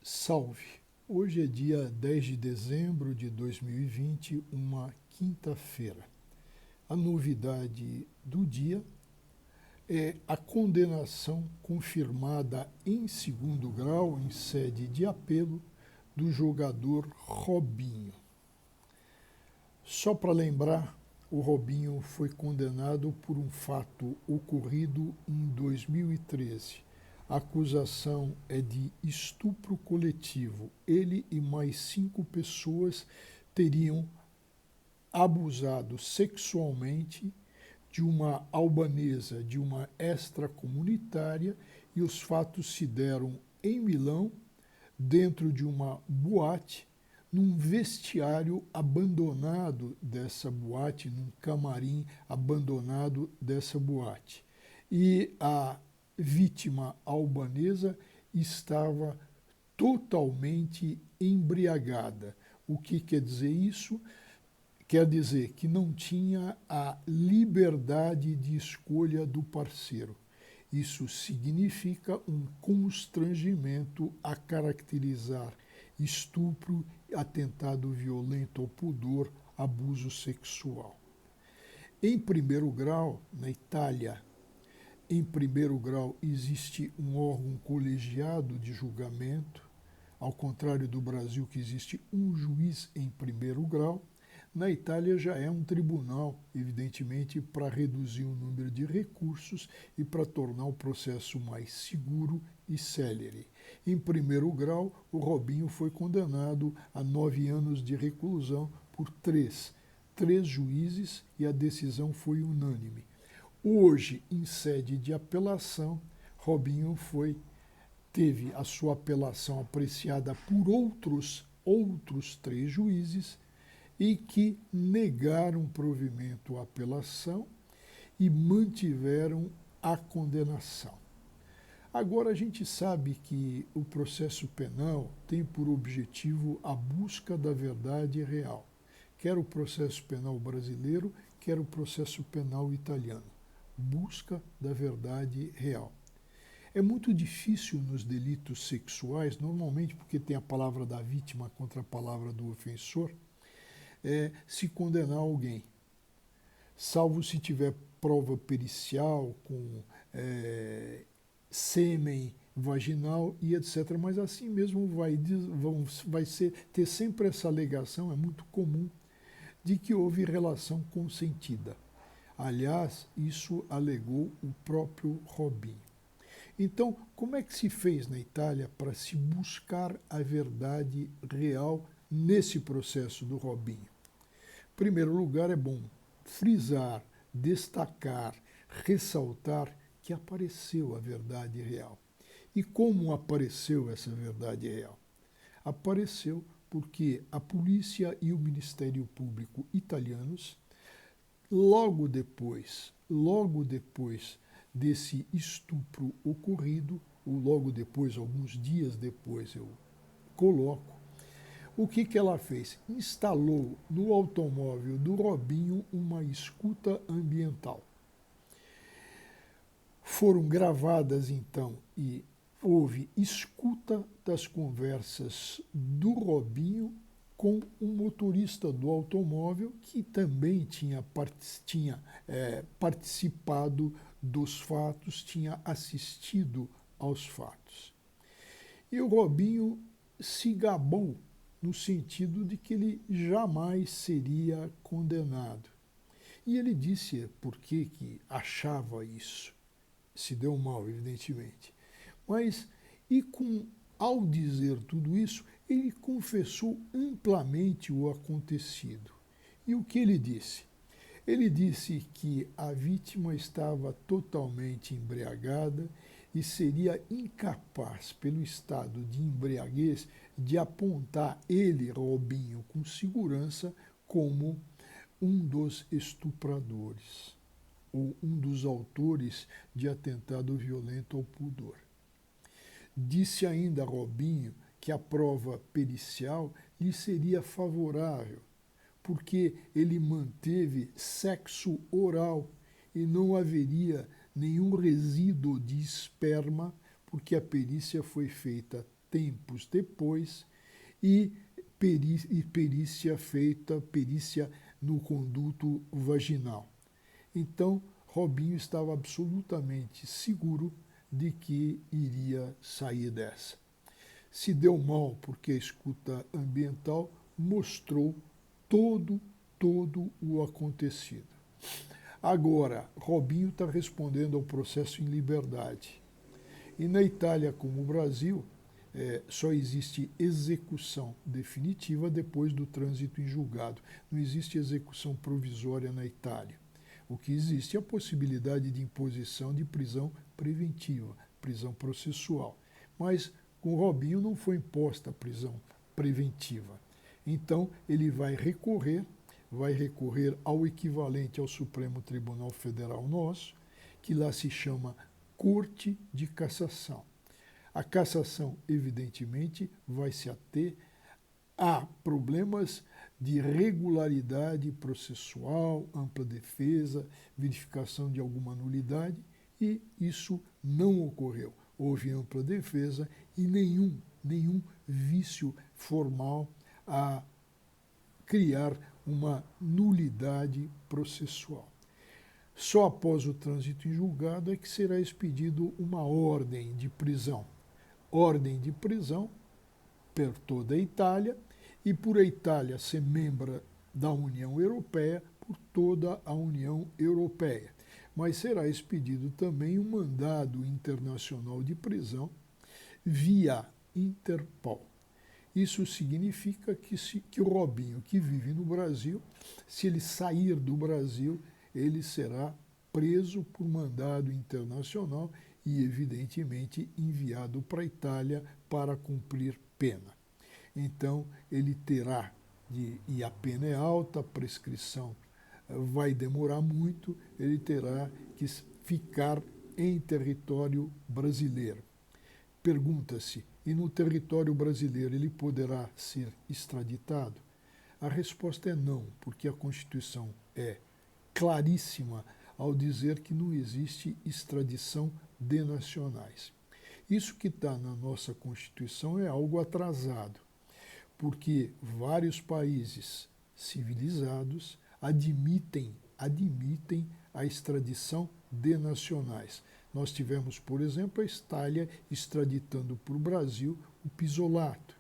Salve! Hoje é dia 10 de dezembro de 2020, uma quinta-feira. A novidade do dia é a condenação confirmada em segundo grau, em sede de apelo, do jogador Robinho. Só para lembrar, o Robinho foi condenado por um fato ocorrido em 2013. A acusação é de estupro coletivo. Ele e mais 5 pessoas teriam abusado sexualmente de uma albanesa, de uma extracomunitária, e os fatos se deram em Milão, dentro de uma boate, num vestiário abandonado dessa boate, num camarim abandonado dessa boate. E a vítima albanesa estava totalmente embriagada. O que quer dizer isso? Quer dizer que não tinha a liberdade de escolha do parceiro. Isso significa um constrangimento a caracterizar estupro, atentado violento ao pudor, abuso sexual. Em primeiro grau, na Itália, em primeiro grau existe um órgão colegiado de julgamento, ao contrário do Brasil, que existe um juiz em primeiro grau. Na Itália já é um tribunal, evidentemente, para reduzir o número de recursos e para tornar o processo mais seguro e célere. Em primeiro grau, o Robinho foi condenado a 9 anos de reclusão por três juízes, e a decisão foi unânime. Hoje, em sede de apelação, Robinho teve a sua apelação apreciada por outros 3 juízes, e que negaram provimento à apelação e mantiveram a condenação. Agora, a gente sabe que o processo penal tem por objetivo a busca da verdade real, quer o processo penal brasileiro, quer o processo penal italiano. Busca da verdade real. É muito difícil nos delitos sexuais, normalmente porque tem a palavra da vítima contra a palavra do ofensor, se condenar alguém, salvo se tiver prova pericial com sêmen vaginal e etc. Mas assim mesmo vai ter sempre essa alegação, é muito comum, de que houve relação consentida. Aliás, isso alegou o próprio Robinho. Então, como é que se fez na Itália para se buscar a verdade real nesse processo do Robinho? Em primeiro lugar, é bom frisar, destacar, ressaltar que apareceu a verdade real. E como apareceu essa verdade real? Apareceu porque a polícia e o Ministério Público italianos, logo depois desse estupro ocorrido, ou logo depois, alguns dias depois eu coloco, o que ela fez? Instalou no automóvel do Robinho uma escuta ambiental. Foram gravadas então e houve escuta das conversas do Robinho com o motorista do automóvel, que também tinha participado dos fatos, tinha assistido aos fatos. E o Robinho se gabou no sentido de que ele jamais seria condenado. E ele disse por que achava isso. Se deu mal, evidentemente. Mas, ao dizer tudo isso, ele confessou amplamente o acontecido. E o que ele disse? Ele disse que a vítima estava totalmente embriagada e seria incapaz, pelo estado de embriaguez, de apontar ele, Robinho, com segurança como um dos estupradores, ou um dos autores de atentado violento ao pudor. Disse ainda Robinho que a prova pericial lhe seria favorável, porque ele manteve sexo oral e não haveria nenhum resíduo de esperma, porque a perícia foi feita tempos depois, e perícia no conduto vaginal. Então, Robinho estava absolutamente seguro de que iria sair dessa. Se deu mal porque a escuta ambiental mostrou todo o acontecido. Agora, Robinho está respondendo ao processo em liberdade. E na Itália, como o Brasil, só existe execução definitiva depois do trânsito em julgado. Não existe execução provisória na Itália. O que existe é a possibilidade de imposição de prisão preventiva, prisão processual. Mas com Robinho não foi imposta a prisão preventiva. Então, ele vai recorrer ao equivalente ao Supremo Tribunal Federal nosso, que lá se chama Corte de Cassação. A cassação, evidentemente, vai se ater a problemas de regularidade processual, ampla defesa, verificação de alguma nulidade, e isso não ocorreu. Houve ampla defesa e nenhum vício formal a criar uma nulidade processual. Só após o trânsito em julgado é que será expedido uma ordem de prisão. Ordem de prisão por toda a Itália e por a Itália ser membro da União Europeia, por toda a União Europeia. Mas será expedido também um mandado internacional de prisão via Interpol. Isso significa que o Robinho, que vive no Brasil, se ele sair do Brasil, ele será preso por mandado internacional e, evidentemente, enviado para a Itália para cumprir pena. Então, ele terá, e a pena é alta, a prescrição vai demorar muito, ele terá que ficar em território brasileiro. Pergunta-se, e no território brasileiro ele poderá ser extraditado? A resposta é não, porque a Constituição é claríssima ao dizer que não existe extradição de nacionais. Isso que está na nossa Constituição é algo atrasado, porque vários países civilizados admitem a extradição de nacionais. Nós tivemos, por exemplo, a Itália extraditando para o Brasil o Pisolato.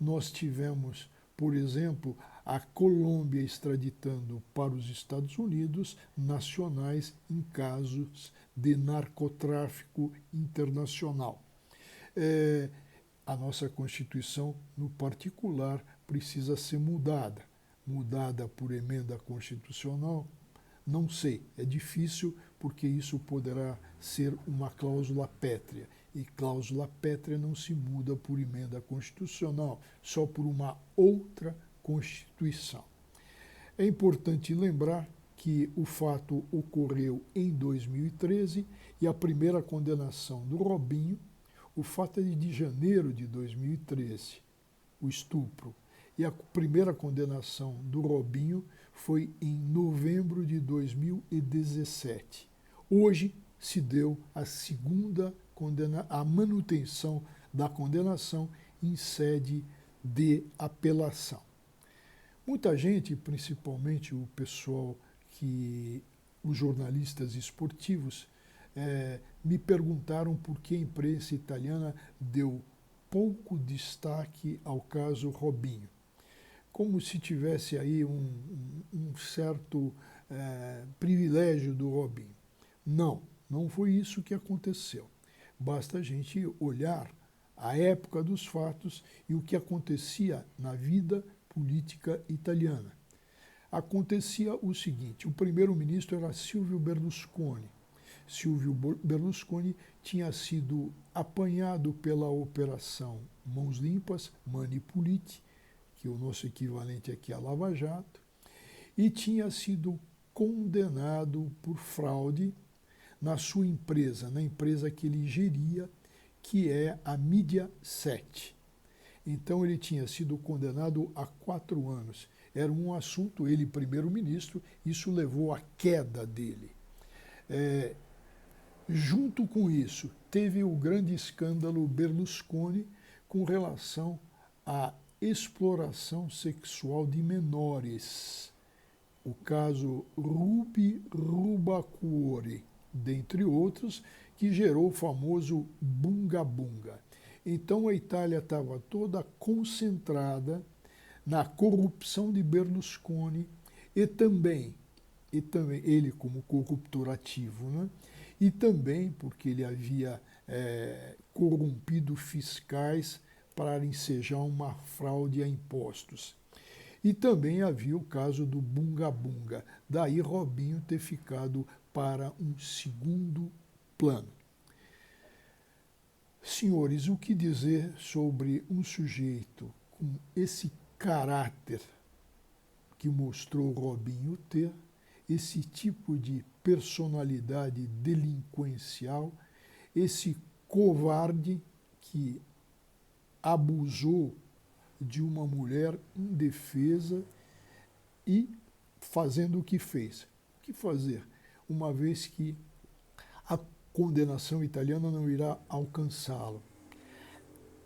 Nós tivemos, por exemplo, a Colômbia extraditando para os Estados Unidos nacionais em casos de narcotráfico internacional. A nossa Constituição, no particular, precisa ser mudada. Mudada por emenda constitucional? Não sei, é difícil porque isso poderá ser uma cláusula pétrea. E cláusula pétrea não se muda por emenda constitucional, só por uma outra Constituição. É importante lembrar que o fato ocorreu em 2013 e a primeira condenação do Robinho, o fato é de janeiro de 2013, o estupro. E a primeira condenação do Robinho foi em novembro de 2017. Hoje se deu a manutenção da condenação em sede de apelação. Muita gente, principalmente o pessoal os jornalistas esportivos, me perguntaram por que a imprensa italiana deu pouco destaque ao caso Robinho. Como se tivesse aí um certo privilégio do Robinho. Não foi isso que aconteceu. Basta a gente olhar a época dos fatos e o que acontecia na vida política italiana. Acontecia o seguinte: o primeiro-ministro era Silvio Berlusconi. Silvio Berlusconi tinha sido apanhado pela Operação Mãos Limpas, Mani Puliti, que é o nosso equivalente aqui a Lava Jato, e tinha sido condenado por fraude na sua empresa, na empresa que ele geria, que é a Mídia 7. Então ele tinha sido condenado a 4 anos. Era um assunto, ele primeiro-ministro, isso levou à queda dele. Junto com isso, teve o grande escândalo Berlusconi, com relação à exploração sexual de menores. O caso Rupi Rubacuore, dentre outros, que gerou o famoso Bunga Bunga. Então a Itália estava toda concentrada na corrupção de Berlusconi e também ele como corruptor ativo, né? E também porque ele havia corrompido fiscais para ensejar uma fraude a impostos. E também havia o caso do Bunga Bunga, daí Robinho ter ficado para um segundo plano. Senhores, o que dizer sobre um sujeito com esse caráter que mostrou Robinho ter, esse tipo de personalidade delinquencial, esse covarde que abusou de uma mulher indefesa e fazendo o que fez. O que fazer? Uma vez que a condenação italiana não irá alcançá-lo.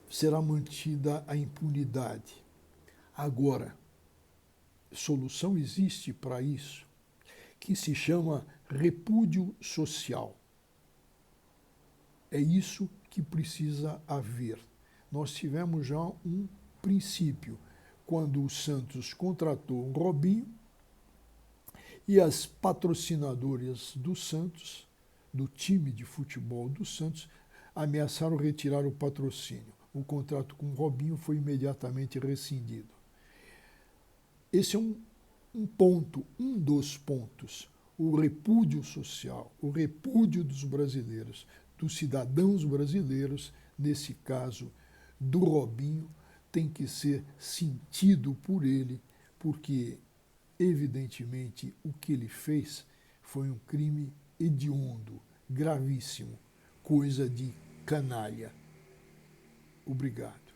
Será mantida a impunidade. Agora, solução existe para isso, que se chama repúdio social. É isso que precisa haver. Nós tivemos já um princípio, quando o Santos contratou o Robinho e as patrocinadoras do Santos, do time de futebol do Santos, ameaçaram retirar o patrocínio. O contrato com o Robinho foi imediatamente rescindido. Esse é um ponto, um dos pontos. O repúdio social, o repúdio dos brasileiros, dos cidadãos brasileiros, nesse caso do Robinho, tem que ser sentido por ele, porque, evidentemente, o que ele fez foi um crime hediondo, gravíssimo, coisa de canalha. Obrigado.